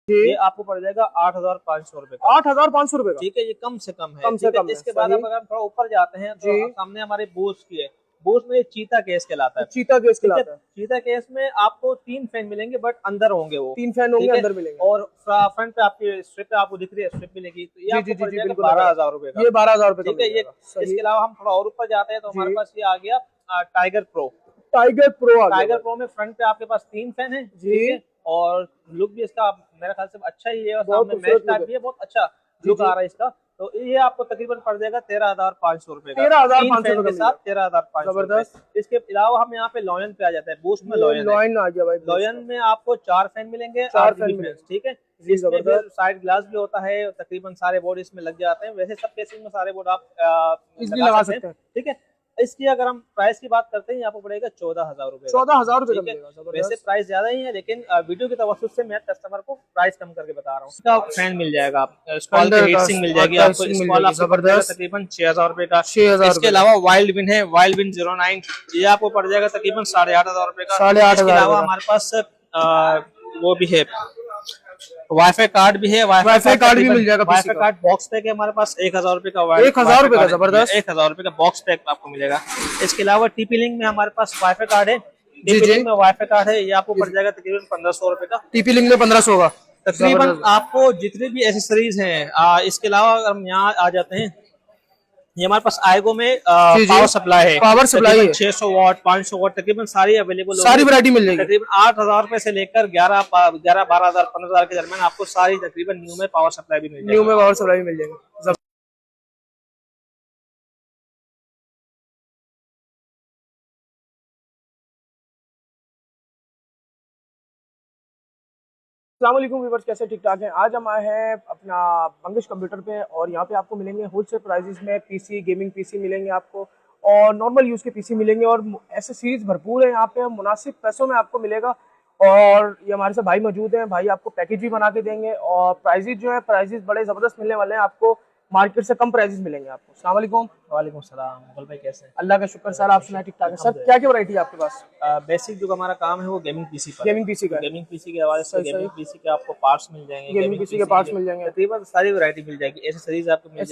ये आपको पड़ जाएगा 8,500 रुपए का। 8,500 रुपए का, ठीक है, ये कम से कम है। कम से कम। इसके बाद अगर हम थोड़ा ऊपर जाते हैं तो सामने हमारे बोस की है। बोस में चीता केस कहलाता है। चीता केस कहलाता है। चीता केस में आपको 3 फैन मिलेंगे, बट अंदर होंगे वो 3 फैन होंगे, अंदर मिलेंगे। और फ्रंट पे आपकी स्ट्रिप पे आपको दिख रही है, स्ट्रिप मिलेगी। तो ये आपको पड़ जाएगा 12,000 रुपए का। ये 12,000 रुपए। ठीक है, ये इसके अलावा हम थोड़ा और ऊपर जाते हैं तो हमारे पास ये आ गया tiger pro. Tiger pro tiger pro में फ्रंट पे आपके पास 3 फैन है जी, और लुक भी इसका मेरे ख्याल से अच्छा ही है, और सामने मैच टाइप भी है, बहुत अच्छा लुक आ रहा है इसका। तो ये आपको तकरीबन पड़ जाएगा 13,500 रुपए का। 13,500 के साथ 13,500। जबरदस्त। इसके अलावा हम यहाँ पे लॉयन पे आ जाते हैं। बूस्ट में लॉयन आ गया भाई। लॉयन में आपको 4 फैन मिलेंगे, 4 फैन। ठीक है। इसमें फिर साइड ग्लास भी होता है, तकरीबन सारे बोर्ड इसमें लग जाते हैं। वैसे सब केसेस में सारे बोर्ड आप इजीली लगा सकते हैं। ठीक है। इसकी अगर हम प्राइस की बात करते हैं, यहाँ पे पड़ेगा 14,000 रुपए। 14,000 रुपए। वैसे प्राइस ज्यादा ही है, लेकिन वीडियो की तवज्जुह से मैं कस्टमर को प्राइस कम करके बता रहा हूँ। इसका फैन मिल जाएगा, स्कॉल की हीट सिंक मिल जाएगी आपको। स्कॉल आपको तकरीबन 6,000 रुपए का। इसके अलावा वाइल्ड विन है, वाइल्ड विन 09, ये आपको पड़ जाएगा तकरीबन 8,500 रुपए का। 8,500। इसके अलावा हमारे पास वो भी है, वाईफाई कार्ड भी है। वाईफाई कार्ड भी मिल जाएगा। वाईफाई कार्ड बॉक्स पैक है हमारे पास 1,000 रुपए का। 1,000 रुपए का। जबरदस्त। 1,000 रुपए का बॉक्स पैक आपको मिलेगा। इसके अलावा टीपी लिंक में हमारे पास वाईफाई कार्ड है। टीपी लिंक में वाईफाई कार्ड है, ये आपको पड़ जाएगा तकरीबन 1,500 रुपए का। टीपी लिंक में 1,500 का तकरीबन आपको जितने भी एसेसरीज हैं। इसके अलावा अगर हम यहाँ आ जाते हैं, ये हमारे पास आएगो में पावर सप्लाई है। पावर सप्लाई 600 वाट, 500 वाट, तकरीबन सारी अवेलेबल, सारी वैरायटी मिल जाएगी। तकरीबन 8,000 रुपए से लेकर 12,000, 15,000 के दरमियान आपको सारी तकरीबन न्यू में पावर सप्लाई भी मिल जाएगी। न्यू में पावर सप्लाई मिल जाएगी। अस्सलामुअलैकुम व्यूअर्स, कैसे ठीक ठाक हैं। आज हम आए हैं अपना बंगिश कंप्यूटर पे, और यहाँ पे आपको मिलेंगे होलसेल प्राइसेस में पीसी, गेमिंग पीसी मिलेंगे आपको, और नॉर्मल यूज़ के पीसी मिलेंगे, और ऐसे सीरीज भरपूर है यहाँ पे। मुनासिब पैसों में आपको मिलेगा। और ये हमारे साथ भाई मौजूद हैं। भाई आपको पैकेज भी बना के देंगे, और प्राइजेज जो है प्राइजेज बड़े ज़बरदस्त मिलने वाले हैं आपको। मार्केट से कम प्राइसेस मिलेंगे आपको। अस्सलाम वालेकुम। वालेकुम सलाम। मुगल भाई कैसे हैं? अल्लाह का शुक्र सर, आप सुनाए ठीक ठाक है सर। क्या क्या वैरायटी है आपके पास? बेसिक जो हमारा काम है वो गेमिंग पीसी पर। गेमिंग पीसी का। गेमिंग पीसी के हवाले से गेमिंग पीसी के आपको पार्ट्स मिल जाएंगे। गेमिंग पीसी के पार्ट्स मिल जाएंगे, तकरीबन सारी वैरायटी मिल जाएगी। एसेसरीज आपको मिल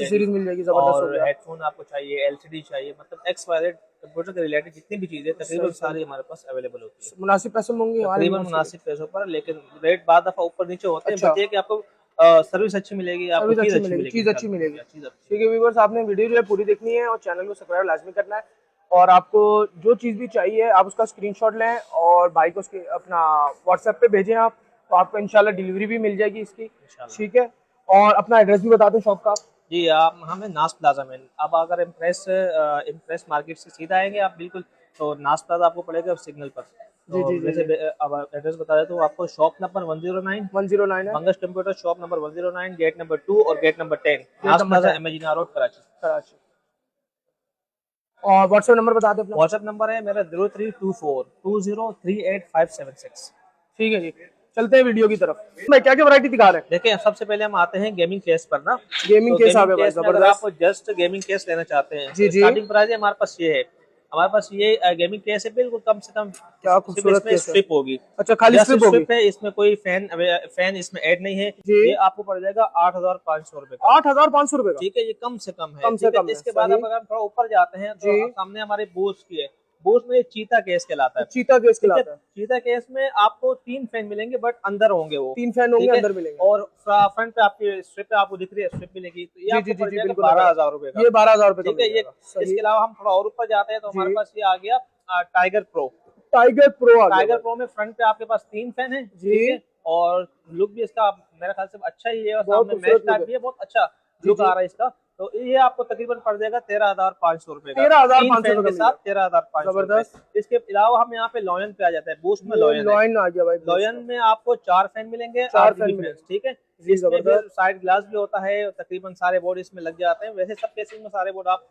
जाएगी, जबरदस्त। और हेडफोन आपको चाहिए, एलसीडी चाहिए, मतलब एक्स वाई जेड कंप्यूटर के रिलेटेड जितनी भी चीजें तकरीबन सारी हमारे पास अवेलेबल होती है। मुनासिब पैसों में होंगी, तकरीबन मुनासिब पैसों पर, लेकिन रेट बाद दफा ऊपर नीचे होते हैं। बट ये कि आपको सर्विस अच्छी मिलेगी, आपको चीज अच्छी मिलेगी। ठीक है व्यूअर्स, आपने वीडियो जो है पूरी देखनी है, और चैनल को सब्सक्राइब लाजमी करना है। और आपको जो चीज़ भी चाहिए आप उसका स्क्रीनशॉट लें और भाई को अपना व्हाट्सएप पे भेजें आप, तो आपको इंशाल्लाह डिलीवरी भी मिल जाएगी इसकी। ठीक है, और अपना एड्रेस भी बता दें शॉप का। जी, आप हमें नास प्लाजा में, अब अगर इम्प्रेस मार्केट से सीधा आएंगे आप बिल्कुल, तो नास प्लाजा आपको पड़ेगा सिग्नल पर। जी जी वैसे अब एड्रेस बता दें तो आपको शॉप नंबर 109 है, Bangash computer shop number 109, gate number 2 और गेट नंबर 10, नास प्लाजा एमजीना रोड कराची। और व्हाट्सएप नंबर बता दें अपना। व्हाट्सएप नंबर है मेरा 0324203856। ठीक है जी, चलते हैं वीडियो की तरफ। मैं क्या क्या वैरायटी दिखा रहे हैं? देखिए, सबसे पहले हम आते हैं गेमिंग केस पर ना। गेमिंग केस अगर आप जस्ट गेमिंग केस लेना चाहते हैं, स्टार्टिंग प्राइस हमारे पास ये है। हमारे पास ये गेमिंग केस है, बिल्कुल कम से कम। क्या खूबसूरत स्ट्रिप होगी। अच्छा, खाली स्ट्रिप है, इसमें कोई फैन इसमें ऐड नहीं है। ये आपको पड़ जाएगा 8,500 रुपए का। 8,500 रुपए का। ठीक है, ये कम से कम है। इसके बाद अगर हम थोड़ा ऊपर जाते हैं तो सामने हमारे बोस की है। बोस में चीता केस कहलाता है। चीता केस कहलाता है। चीता केस में आपको 3 फैन मिलेंगे, बट अंदर होंगे वो 3 फैन होंगे, अंदर मिलेंगे। और फ्रंट पे आपकी स्ट्रिप पे आपको दिख रही है, स्ट्रिप मिलेगी। तो ये आपको पड़ जाएगा 12,000 रुपए का। ये 12,000 रुपए। ठीक है, ये इसके अलावा हम थोड़ा और ऊपर जाते हैं तो हमारे पास ये आ गया टाइगर प्रो। टाइगर प्रो में फ्रंट पे आपके पास 3 फैन है जी, और लुक भी इसका मेरे ख्याल से अच्छा ही है, और सामने मैच टाइप भी है, बहुत अच्छा लुक आ रहा है इसका। तो ये आपको तकरीबन पड़ जाएगा 13,500 रुपए का। 13,500 के साथ 13,500। जबरदस्त। इसके अलावा हम यहाँ पे लॉयन पे आ जाते हैं। बूस्ट में लॉयन आ गया भाई। लॉयन में आपको 4 फैन मिलेंगे, 4 फैन। ठीक है। इसमें फिर साइड ग्लास भी होता है, तकरीबन सारे बोर्ड इसमें लग जाते हैं। वैसे सब केसेस में सारे बोर्ड आप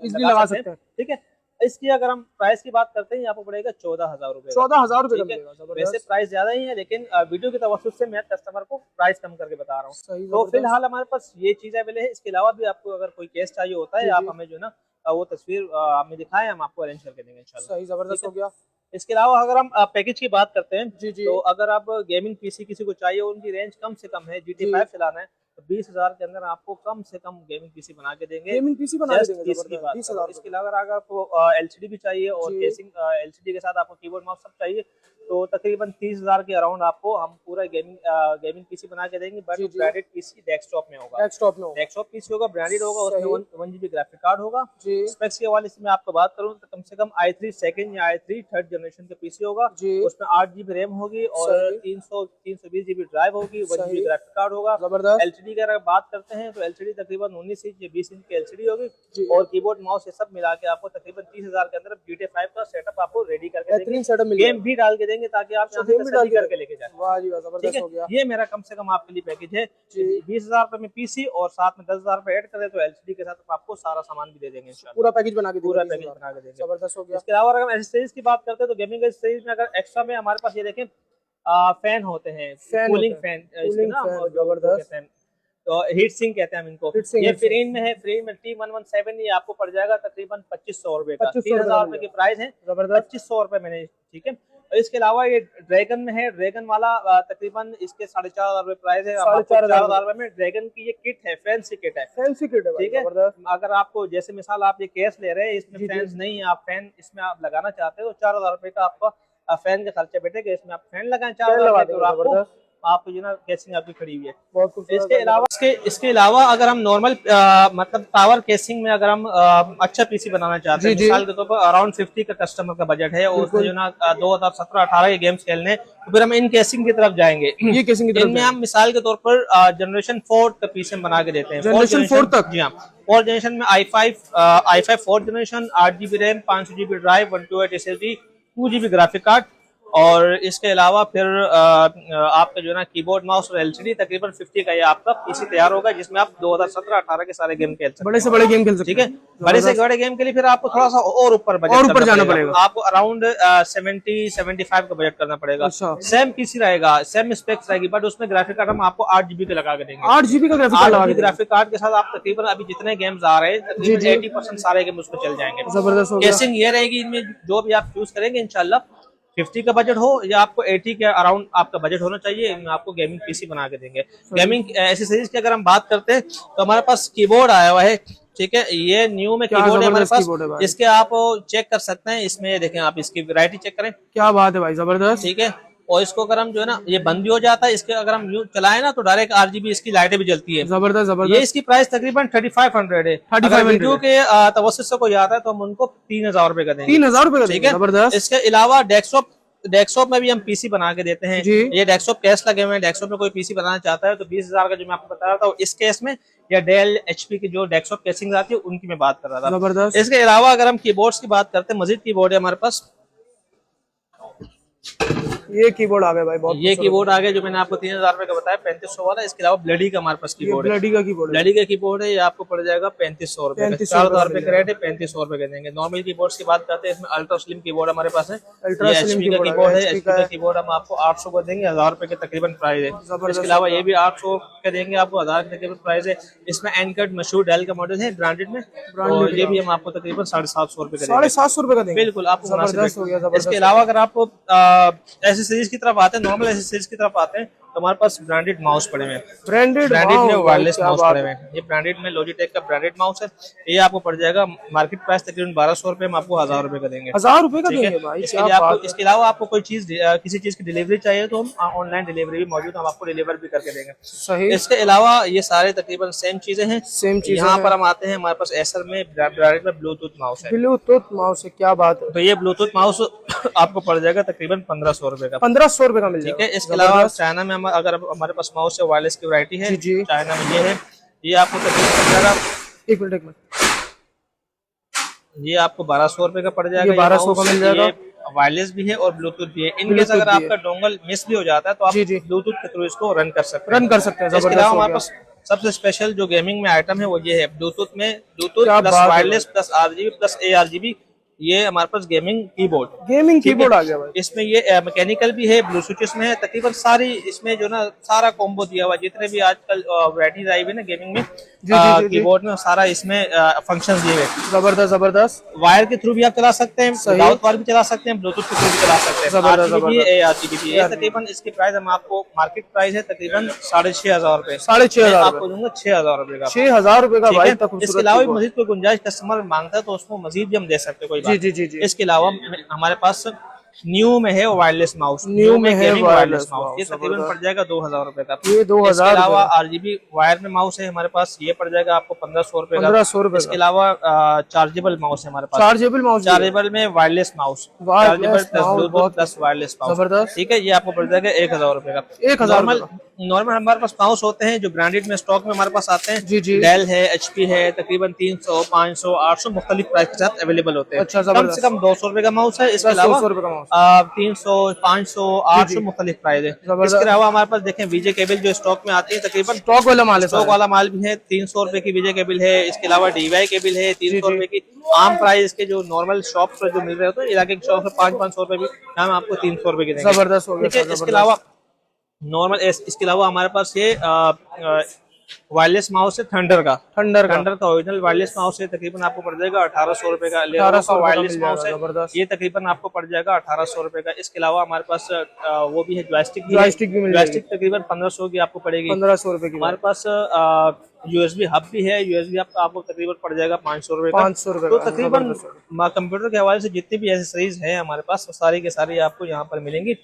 लगा सकते हैं। ठीक है, इसकी अगर हम प्राइस की बात करते हैं, यहाँ पे पड़ेगा 14,000 रुपए। 14,000 रुपए। वैसे प्राइस ज्यादा ही है, लेकिन वीडियो की तवज्जुह से मैं कस्टमर को प्राइस कम करके बता रहा हूँ। तो फिलहाल हमारे पास ये चीज अवेलेबल है। इसके अलावा भी आपको अगर कोई केस चाहिए होता है, आप हमें जो है ना वो तस्वीर हमें दिखाएं, हम आपको अरेंज करके देंगे इंशाल्लाह। सही, जबरदस्त हो गया। इसके अलावा अगर हम पैकेज की बात करते हैं, जी जी। तो अगर आप गेमिंग पीसी किसी को चाहिए, उनकी रेंज कम से कम है, GT 5 चलाना है, तो 20,000 के अंदर आपको कम से कम गेमिंग पीसी बना के देंगे। गेमिंग पीसी बना के देंगे, इसकी बात 20,000। इसके अलावा अगर आपको LCD भी चाहिए और जी। केसिंग LCD के साथ आपको कीबोर्ड माउस सब चाहिए, तो तकरीबन 30,000 के अराउंड आपको हम पूरा गेमिंग पीसी बना के देंगे। बट जी, जी। ब्रांडेड पीसी डेस्कटॉप में होगा, डेस्कटॉप में होगा। डेस्कटॉप पीसी होगा, ब्रांडेड होगा, सही। उसमें 1 GB ग्राफिक कार्ड होगा। जी स्पेक्स के हवाले से मैं आपको बात करूं तो कम से कम i3 सेकंड या i3 थर्ड जनरेशन का पीसी होगा, जी। उसमें 8 GB रैम होगी और सही। 320 GB ड्राइव होगी, 1 GB सही। ग्राफिक कार्ड होगा। जबरदस्त। LCD की अगर बात करते हैं तो LCD तकरीबन 19 इंच या 20 इंच की LCD होगी, जी। और कीबोर्ड माउस ये सब मिला के आपको तकरीबन 30,000 के अंदर GTA 5 का सेटअप आपको रेडी करके देंगे। बेहतरीन सेटअप मिल गेम भी डाल के देंगे ताकि आप यहाँ से गेम भी डाल तसल्ली करके लेके जाए। वाह जी वाह, ठीक जबरदस्त है, हो गया। ये मेरा कम से कम आपके लिए पैकेज है। जी। 20,000 रुपए में पीसी और साथ में 10,000 रुपए ऐड करें तो LCD के साथ आपको सारा सामान भी दे देंगे इंशाल्लाह। पूरा पैकेज बना के पूरा देंगे, पैकेज बना के देंगे। जबरदस्त हो गया। इसके अलावा अगर हम एक्सेसरीज की बात करते हैं तो गेमिंग एक्सेसरीज में अगर एक्स्ट्रा में हमारे पास ये देखें फैन होते हैं, फैन कूलिंग होते हैं। फैन, इसके कूलिंग ना फैन, जो जबरदस्त। कहते हैं, तो हीट सिंक कहते हैं हम इनको। हीट सिंक, ये हीट सिंक। फ्री में है, फ्री में T117, ये आपको पड़ जाएगा तकरीबन 2500 रुपए का। 2500 3,000 रुपए की प्राइस है, जबरदस्त। 2500 रुपए मैंने, ठीक है। और इसके अलावा ये ड्रैगन में है, ड्रैगन वाला तकरीबन इसके 4,500 रुपए प्राइस है। 4,500 रुपए में ड्रैगन की ये किट है, फैंसी किट है, फैंसी किट है भाई, ठीक है। जबरदस्त। अगर आपको जैसे मिसाल आप ये केस ले रहे हैं, इसमें जी, जी। फैंस नहीं है, आप फैन इसमें आप लगाना चाहते हो, तो 4,000 रुपए का आपका फैन का खर्चा बैठेगा। इसमें आप फैन लगाएं 4,000 लगा रुपए, और देंगे, आपको जबरदस्त। आपको जो ना केसिंग आपकी खड़ी हुई है। बहुत खूबसूरत। इसके अलावा अगर हम नॉर्मल मतलब टावर केसिंग में अगर हम अच्छा पीसी बनाना चाहते हैं, जी, जी। मिसाल के तौर पर अराउंड 50 का कस्टमर का बजट है और उसमें जो ना 2017-18 के गेम्स खेलने, तो फिर हम इन केसिंग की तरफ जाएंगे। ये केसिंग की तरफ इनमें हम मिसाल के तौर पर जनरेशन 4 का पीसी हम बना के देते हैं। जनरेशन 4 तक? जी हाँ, 4 जनरेशन में i5 4 generation, 8 GB RAM, 500 GB drive, 128 SSD, 2 GB graphic card, और इसके अलावा फिर आपका जो है ना कीबोर्ड माउस और LCD तकरीबन 50 का ये आपका पीसी तैयार होगा, जिसमें आप 2017-18 के सारे गेम खेल सकते हैं। बड़े से बड़े गेम खेल सकते ठीक है। बड़े से बड़े गेम के लिए फिर आपको थोड़ा सा और ऊपर बजट जाना पड़ेगा। आपको अराउंड 70-75 का बजट करना पड़ेगा। अच्छा। सेम पीसी रहेगा, सेम स्पेक्स रहेगी, बट उसमें ग्राफिक कार्ड हम आपको 8 GB का लगा के देंगे। 8 GB का ग्राफिक कार्ड लगा 8 के GB ग्राफिक कार्ड के साथ आप तकरीबन अभी जितने गेम्स आ रहे हैं, तकरीबन 80% सारे गेम उसमें चल जाएंगे। जबरदस्त हो गया। केसिंग ये रहेगी, इनमें जो भी आप चूज करेंगे इंशाल्लाह 50 का बजट हो या आपको 80 के अराउंड आपका बजट होना चाहिए, इनमें आपको गेमिंग पीसी बना के देंगे। गेमिंग एसेसरीज की अगर हम बात करते हैं तो हमारे पास कीबोर्ड आया हुआ है, ठीक है। ये न्यू में कीबोर्ड है हमारे पास, इसके आप चेक कर सकते हैं। इसमें देखें, आप इसकी वैरायटी चेक करें, क्या बात है भाई, जबरदस्त। ठीक है। और इसको अगर हम जो है ना, ये बंद भी हो जाता है, इसके अगर हम यूं चलाएं ना तो डायरेक्ट RGB इसकी लाइटें भी जलती है। जबरदस्त जबरदस्त। ये इसकी प्राइस तकरीबन 3500 है। 3500 वीडियो के तवज्जुह से कोई आता है तो हम उनको 3,000 रुपए का देंगे। 3,000 रुपए का, ठीक है। जबरदस्त। इसके अलावा डेस्कटॉप में भी हम पीसी बना के देते हैं। जी। ये डेस्कटॉप केस लगे हुए हैं, डेस्कटॉप में कोई पीसी बनाना चाहता है तो 20,000 का जो मैं आपको बता रहा था इस केस में, या डेल HP की जो डेस्कटॉप केसिंग आती है उनकी मैं बात कर रहा था। जबरदस्त। इसके अलावा अगर हम कीबोर्ड्स की बात करते हैं, मजीद कीबोर्ड है हमारे पास। ये कीबोर्ड आ गया भाई, बहुत ये कीबोर्ड आ गया जो मैंने आपको 3,000 रुपए का बताया, 3500 वाला। इसके अलावा ब्लडी का हमारे पास कीबोर्ड है, ब्लडी का कीबोर्ड है। ब्लडी का कीबोर्ड है, ये आपको पड़ जाएगा 3500 रुपए का। 4,000 रुपए का रेट है, 3500 रुपए का देंगे। नॉर्मल कीबोर्ड्स की बात करते हैं, इसमें अल्ट्रा स्लिम कीबोर्ड हमारे पास है, अल्ट्रा स्लिम HP का कीबोर्ड है। HP का कीबोर्ड हम आपको 800 को देंगे, 1000 रुपए के तकरीबन प्राइस है। इसके अलावा ये भी 800 के देंगे आपको, 1000 के तकरीबन प्राइस है। इसमें एनकट मशहूर डेल का मॉडल है ब्रांडेड में, और ये भी हम आपको तकरीबन 750 रुपए का देंगे। 750 रुपए का देंगे, बिल्कुल आपको जबरदस्त हो गया। इसके अलावा अगर आप एसेसरीज की तरफ आते हैं, नॉर्मल एसेसरीज की तरफ आते हैं, तो हमारे पास ब्रांडेड माउस पड़े हुए हैं, ब्रांडेड में वायरलेस माउस पड़े हुए हैं। ये ब्रांडेड में लॉजिटेक का ब्रांडेड माउस है, ये आपको पड़ जाएगा मार्केट प्राइस तकरीबन 1200 रुपए, हम आपको 1000 रुपए का देंगे। 1000 रुपए का देंगे भाई, इसके अलावा आपको कोई चीज किसी चीज की डिलीवरी चाहिए तो हम ऑनलाइन डिलीवरी भी मौजूद, हम आपको डिलीवर भी करके देंगे। सही। इसके अलावा ये सारे तकरीबन सेम चीजें हैं, सेम चीजें। यहाँ पर हम आते हैं, हमारे पास एसर में ब्रांडेड में ब्लूटूथ माउस है। ब्लूटूथ माउस है, क्या बात है। तो ये ब्लूटूथ माउस आपको पड़ जाएगा तकरीबन 1500 रुपए का, 1500 रुपए का मिल जाएगा। ठीक है। इसके अलावा चाइना में अगर हमारे पास माउस है, वायरलेस की वैरायटी है, चाइना में ये है, ये आपको तकरीबन पड़ जाएगा, एक मिनट, ये आपको 1200 रुपए का पड़ जाएगा। 1200 का मिल जाएगा। वायरलेस भी है और ब्लूटूथ भी है। इनकेस अगर आपका डोंगल मिस भी हो जाता है तो आप ब्लूटूथ के थ्रू इसको रन कर सकते हैं। इसके अलावा हमारे पास सबसे स्पेशल जो गेमिंग में आइटम है वो ये है, ब्लूटूथ में Bluetooth plus wireless plus RGB plus ARGB ये हमारे पास गेमिंग कीबोर्ड आ गया भाई। इसमें ये मैकेनिकल भी है, ब्लूटूथ इसमें है, तकरीबन सारी इसमें जो ना सारा कॉम्बो दिया हुआ है। जितने भी आजकल वैरायटीज आई हुई ना गेमिंग में कीबोर्ड में, सारा इसमें फंक्शन दिए हुए। जबरदस्त जबरदस्त। वायर के थ्रू भी आप चला सकते हैं, विदाउट वायर भी चला सकते हैं, ब्लूटूथ के थ्रू भी चला सकते हैं। RGB है तकरीबन। इसकी प्राइस हम आपको मार्केट प्राइस है तकरीबन 6,500 रुपए। 6,500 आपको दूंगा 6,000 रुपए का। 6,000 रुपए का भाई। इसके अलावा भी मजीद कोई गुंजाइश कस्टमर मांगता है तो उसको मजीद भी हम दे सकते हैं, कोई बात। जी। इसके अलावा हमारे पास न्यू में है वायरलेस माउस। न्यू में है वायरलेस माउस, ये तकरीबन पड़ जाएगा 2,000 रुपए का। ये 2,000। इसके अलावा RGB वायर में माउस है हमारे पास, ये पड़ जाएगा आपको 1,500 रुपए का। 1,500 रुपए। इसके अलावा चार्जेबल माउस है हमारे पास। चार्जेबल में wireless mouse, chargeable plus Bluetooth plus wireless mouse, ठीक है। ये आपको पड़ जाएगा 1,000 रुपए का। 1,000 नॉर्मल हमारे पास माउस होते हैं जो ब्रांडेड में स्टॉक में हमारे पास आते हैं। जी। डेल है, HP है, तकरीबन 300, 500, 800 मुख्तलिफ प्राइस के साथ अवेलेबल होते हैं। कम से कम 200 रुपए का माउस है। इसके अलावा 300, 500, 800 मुख्तलिफ प्राइस है। इसके अलावा हमारे पास देखें वीजे केबल जो स्टॉक में आती है, तकरीबन स्टॉक वाला माल भी है। 300 रुपए की वीजे केबल है। इसके अलावा DVI केबल है 300 रुपए की। आम प्राइस के जो नॉर्मल शॉप पर जो मिल रहे होते हैं इलाके की शॉप पर 500 रुपए भी, हम आपको 300 रुपए की देंगे। जबरदस्त हो गया। इसके अलावा नॉर्मल, इसके अलावा हमारे पास ये वायरलेस माउस है थंडर का ओरिजिनल वायरलेस माउस है, तकरीबन आपको पड़ जाएगा 1,800 रुपए का। लेनोवो का वायरलेस माउस है, ये तकरीबन आपको पड़ जाएगा 1,800 रुपए का। इसके अलावा हमारे पास वो भी है, जॉयस्टिक तकरीबन 1,500 की आपको पड़ेगी, 1,500 रुपए की। हमारे पास USB हब भी है, USB हब आपको तकरीबन पड़ जाएगा 500 रुपए का। तो तकरीबन कंप्यूटर के हवाले से जितनी भी एसेसरीज है हमारे पास, सारी के सारी आपको यहाँ पर मिलेंगी।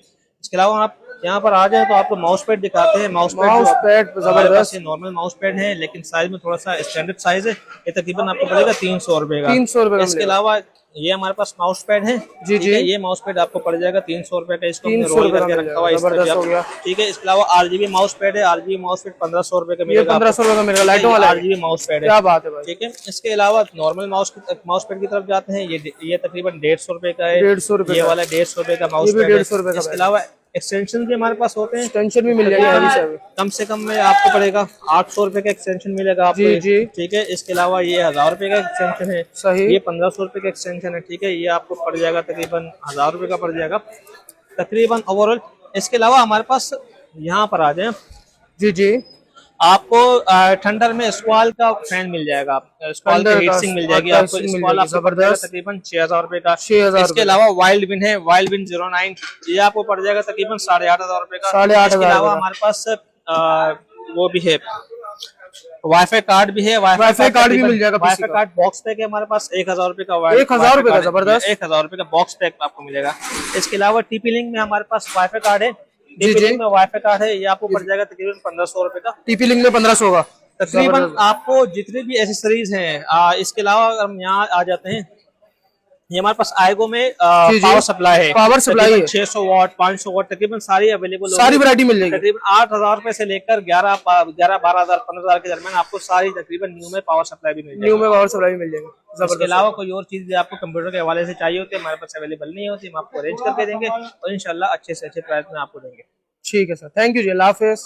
इसके अलावा आप यहाँ पर आ जाए तो आपको माउस पैड दिखाते हैं। माउस पैड जबरदस्त नॉर्मल माउस पैड है, लेकिन साइज में थोड़ा सा स्टैंडर्ड साइज है। ये तकरीबन आपको पड़ेगा 300 रुपए का। 300 रुपए। इसके अलावा ये हमारे पास माउस पैड है, जी। ये माउस पैड आपको पड़ जाएगा 300 रुपए का। इसको हमने रोल करके रखा हुआ है, ठीक है। इसके अलावा RGB माउस पैड है, RGB माउस पैड 1,500 रुपए का मिलेगा। 1,500 रुपए का मिलेगा, लाइटों वाला RGB माउस पैड है। क्या बात है भाई, ठीक है। इसके अलावा नॉर्मल माउस पैड की तरफ जाते हैं। ये तकरीबन 150 रुपए का है। 150 रुपए। ये वाला 150 रुपए का माउस पैड है। इसके अलावा एक्सटेंशन भी हमारे पास होते हैं। एक्सटेंशन भी मिल जाएगा, कम से कम में आपको पड़ेगा 800 रुपए का एक्सटेंशन मिलेगा आपको, जी। ठीक है। इसके अलावा ये 1,000 रुपए का एक्सटेंशन है, सही। ये 1,500 रुपए का एक्सटेंशन है, ठीक है। ये आपको पड़ जाएगा तकरीबन 1,000 रुपए का पड़ जाएगा तकरीबन ओवरऑल। इसके अलावा हमारे पास यहाँ पर आ जाए, जी, आपको ठंडर में स्क्वाल का फैन मिल जाएगा, स्क्वाल की हीटसिंग मिल जाएगी आपको। स्क्वाल आपको तकरीबन 6,000 रुपए का। इसके अलावा वाइल्ड विन है, वाइल्ड विन 09, ये आपको पड़ जाएगा तकरीबन 8,500 रुपए का। 8,500। इसके अलावा हमारे पास वो भी है, वाईफाई कार्ड भी है, वाईफाई कार्ड भी मिल जाएगा। वाईफाई कार्ड बॉक्स पैक है हमारे पास 1,000 रुपए का। 1,000 रुपए का जबरदस्त 1,000 रुपए का बॉक्स पैक आपको मिलेगा। इसके अलावा TP-Link में हमारे पास वाईफाई कार्ड है, TP-Link में वाईफाई कार्ड है, ये आपको पड़ जाएगा तकरीबन 1,500 रुपए का। TP-Link में 1,500 का तकरीबन। आपको जितने भी एसेसरीज हैं, इसके अलावा अगर हम यहाँ आ जाते हैं, ये हमारे पास आएगो में पावर सप्लाई है, 600 वाट 500 वाट तकरीबन सारी अवेलेबल, सारी वैरायटी मिल जाएगी। तकरीबन 8,000 रुपए से लेकर 11, 12,000, 15,000 के दरमियान आपको सारी तकरीबन न्यू में पावर सप्लाई भी मिल जाएगी। इसके अलावा कोई और चीज भी आपको कंप्यूटर के हवाले से चाहिए होती है, हमारे पास अवेलेबल नहीं होती, हम आपको अरेंज करके देंगे और इंशाल्लाह अच्छे से अच्छे प्राइस में आपको देंगे। ठीक है सर, थैंक यू जी, अल्लाह हाफिज।